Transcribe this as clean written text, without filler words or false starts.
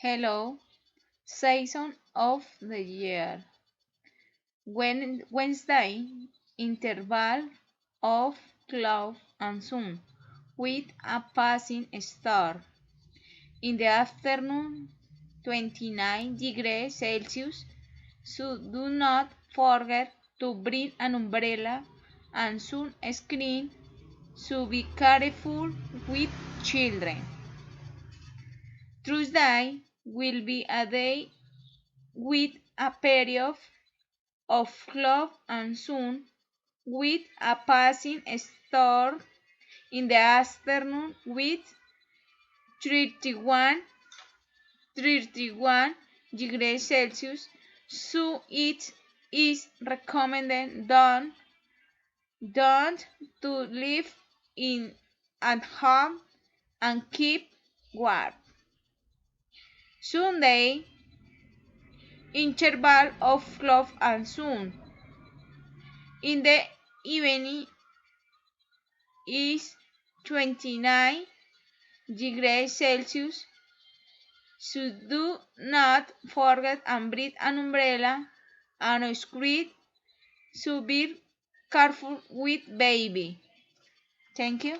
Hello, season of the year. Wednesday, interval of cloud and sun, with a passing star. In the afternoon, 29 degrees Celsius. So do not forget to bring an umbrella and sunscreen. So be careful with children. Tuesday will be a day with a period of cloud and sun, with a passing star in the afternoon with 31 degrees Celsius. So it is recommended don't to live in at home and keep warm. Sunday, interval of cloud and sun. In the evening is 29 degrees Celsius. So do not forget and bring an umbrella and a screen. So be careful with baby. Thank you.